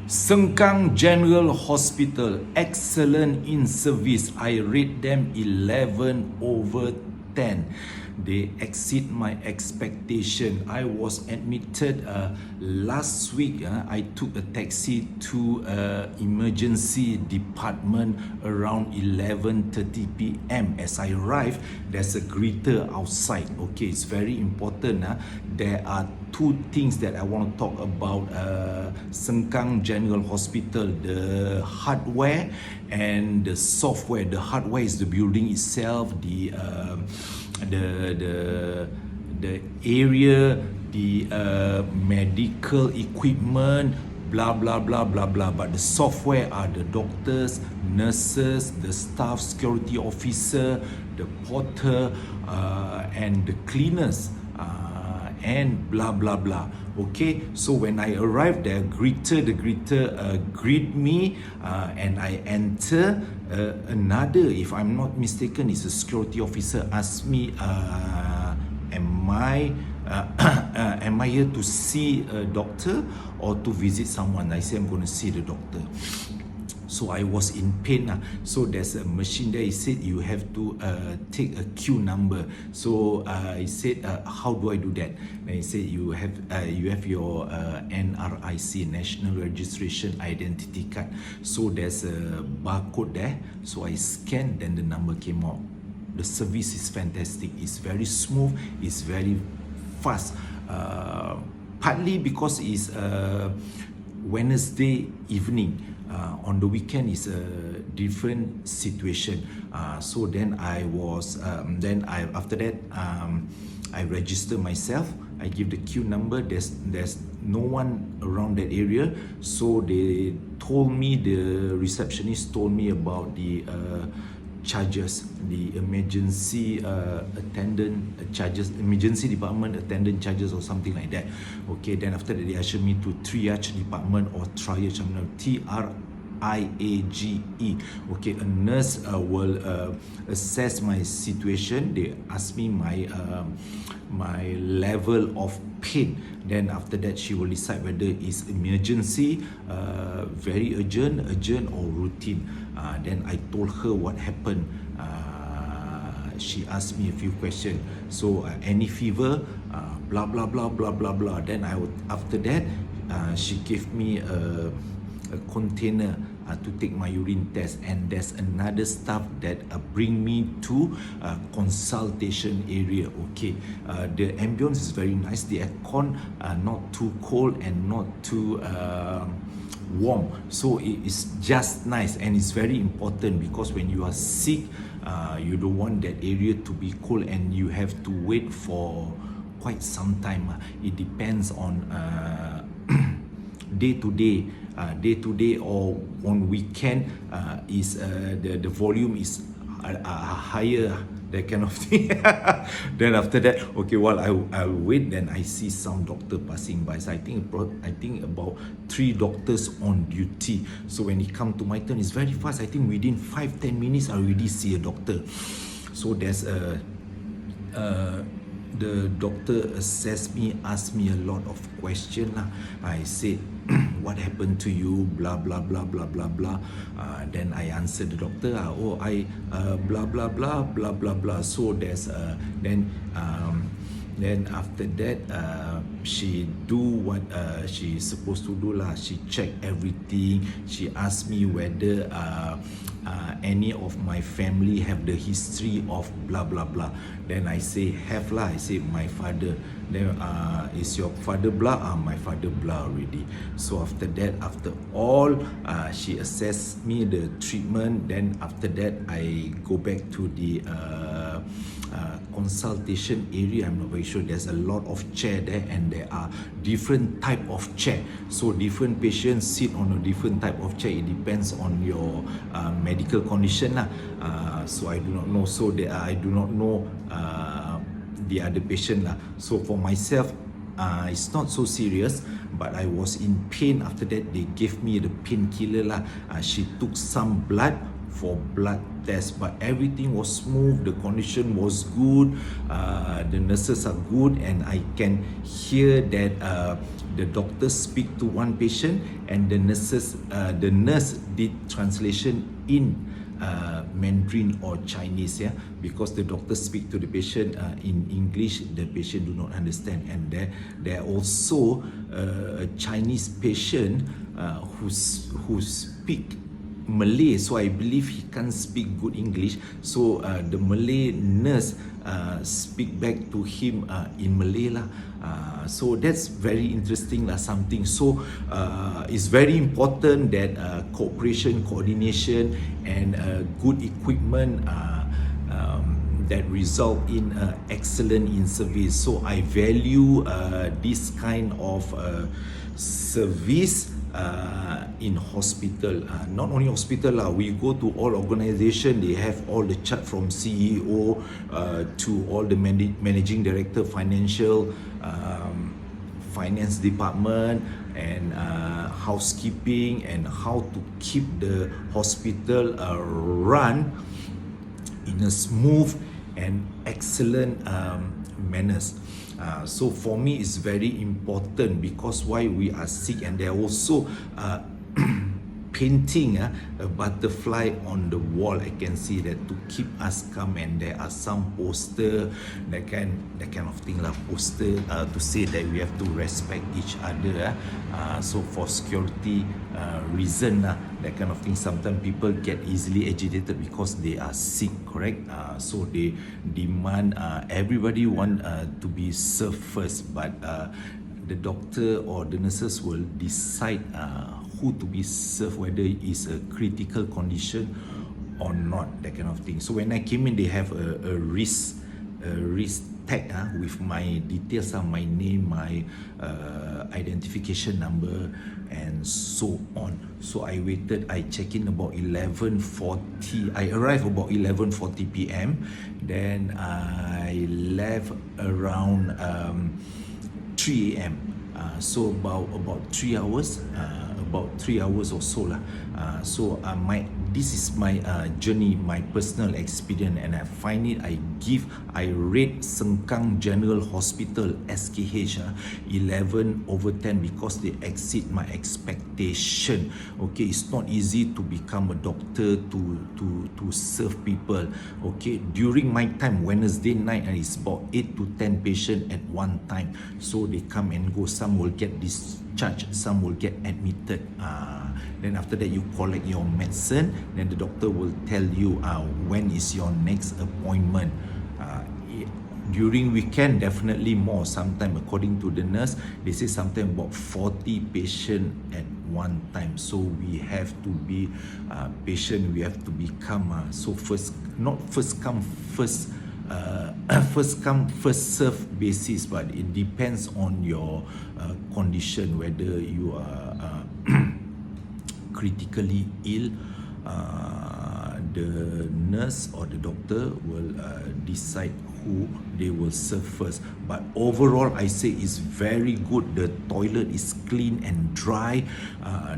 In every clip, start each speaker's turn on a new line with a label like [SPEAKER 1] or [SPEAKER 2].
[SPEAKER 1] Sengkang General Hospital, excellent in service. I rate them 11/10. They exceed my expectation. I was admitted last week. I took a taxi to emergency department around 11:30 p.m. As I arrived, there's a greeter outside. Okay, it's very important. There are two things that I want to talk about Sengkang General Hospital: the hardware and the software. The hardware is the building itself, the area, the medical equipment, blah blah blah blah blah. But the software are the doctors, nurses, the staff, security officer, the porter, and the cleaners, and blah blah blah. Okay, so when I arrived there, the greeter greet me, and I enter. Another, if I'm not mistaken, is a security officer, asked me, am I here to see a doctor or to visit someone? I said I'm going to see the doctor. So I was in pain. So there's a machine there. He said you have to take a queue number. So I said, how do I do that? And he said you have your NRIC, National Registration Identity Card. So there's a barcode there. So I scanned, then the number came out. The service is fantastic. It's very smooth. It's very fast. Partly because it's Wednesday evening. On the weekend is a different situation. So then I was, after that, I register myself. I give the queue number. There's no one around that area. So they told me, the receptionist told me about the charges, the emergency attendant charges, emergency department attendant charges or something like that. Okay, then after that they ushered me to triage department or triage, TRIAGE. Okay, a nurse will assess my situation. They ask me my level of pain. Then after that she will decide whether it's emergency, very urgent or routine. Then I told her what happened. She asked me a few questions. So any fever, blah blah blah blah blah blah. Then after that, she gave me a container to take my urine test, and there's another staff that bring me to consultation area. Okay, the ambience is very nice. The aircon not too cold and not too warm, so it is just nice. And it's very important because when you are sick, you don't want that area to be cold and you have to wait for quite some time. It depends on day to day or on weekend, is the volume is higher, that kind of thing. Then after that, okay, while I'll wait, then I see some doctor passing by. So I think about 3 doctors on duty. So when it come to my turn, it's very fast. I think within 5-10 minutes I already see a doctor. So there's the doctor assessed me, asked me a lot of questions. I said, what happened to you, blah blah blah blah blah blah. Then I answered the doctor, I blah blah blah blah blah blah. So there's then after that, she do what she's supposed to do lah. She checked everything. She asked me whether any of my family have the history of blah blah blah. Then I say have lah. I say my father. Then is your father blah? My father blah already. So after that, after all, she assessed me the treatment. Then after that, I go back to the consultation area. I'm not very sure. There's a lot of chair there, and there are different type of chair. So different patients sit on a different type of chair. It depends on your medical condition lah. So I do not know. So I do not know the other patient lah. So for myself, it's not so serious, but I was in pain. After that, they gave me the painkiller lah. She took some blood for blood test, but everything was smooth, the condition was good, the nurses are good, and I can hear that the doctor speak to one patient and the nurse did translation in Mandarin or Chinese, yeah, because the doctor speak to the patient in English, the patient do not understand, and there are also a Chinese patient who speak Malay, so I believe he can't speak good English, so the Malay nurse speak back to him in Malay lah. So that's very interesting lah, something. So it's very important that cooperation, coordination, and good equipment that result in excellent in service. So I value this kind of service in hospital. Not only hospital lah, we go to all organization, they have all the chart from CEO to all the managing director, finance department, and housekeeping, and how to keep the hospital run in a smooth and excellent manners. So for me, it's very important, because why we are sick, and they're also painting a butterfly on the wall. I can see that to keep us calm, and there are some poster, that kind of thing lah, poster to say that we have to respect each other. So for security reason, that kind of thing. Sometimes people get easily agitated because they are sick, correct? So they demand everybody want to be served first, but the doctor or the nurses will decide who to be served, whether it's a critical condition or not, that kind of thing. So when I came in, they have a wrist tag with my details, my name, my identification number, and so on. So I waited, I check in about 11:40, I arrived about 11:40 p.m. Then I left around 3 a.m. So about 3 hours, about 3 hours or so lah. So this is my journey, my personal experience, and I find it, I rate Sengkang General Hospital SKH 11/10, because they exceed my expectation. Okay, it's not easy to become a doctor, to serve people. Okay, during my time, Wednesday night, it's about 8 to 10 patients at one time. So they come and go. Some will get discharged, some will get admitted. Then after that, you collect your medicine. Then the doctor will tell you when is your next appointment. During weekend, definitely more. Sometimes, according to the nurse, they say sometimes about 40 patients at one time. So we have to be patient. We have to be calm. So not first come first serve basis, but it depends on your condition, whether you are critically ill. The nurse or the doctor will decide who they will serve first. But overall, I say it's very good. The toilet is clean and dry.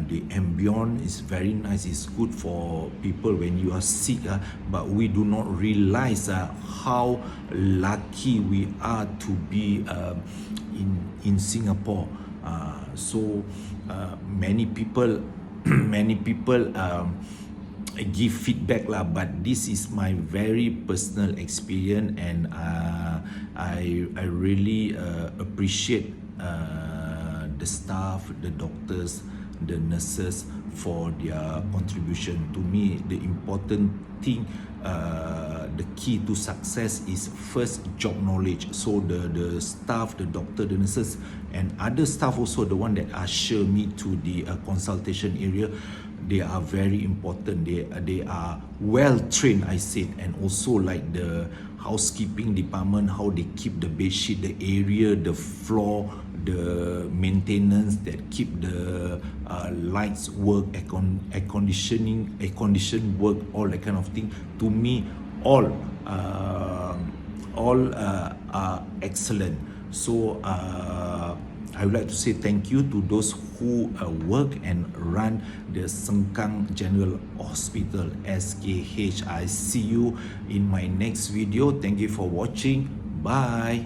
[SPEAKER 1] The ambience is very nice. It's good for people when you are sick. But we do not realize how lucky we are to be in Singapore. So many people give feedback lah, but this is my very personal experience, and I really appreciate the staff, the doctors, the nurses for their contribution. To me, the important thing, the key to success is first job knowledge. So the staff, the doctor, the nurses, and other staff also, the one that usher me to the consultation area, they are very important. They are well trained, I said, and also like the housekeeping department, how they keep the bed sheet, the area, the floor, the maintenance, that keep the lights work, air conditioning work, all that kind of thing. To me, all are excellent. So I I would like to say thank you to those who work and run the Sengkang General Hospital, SKH. I see you in my next video. Thank you for watching. Bye.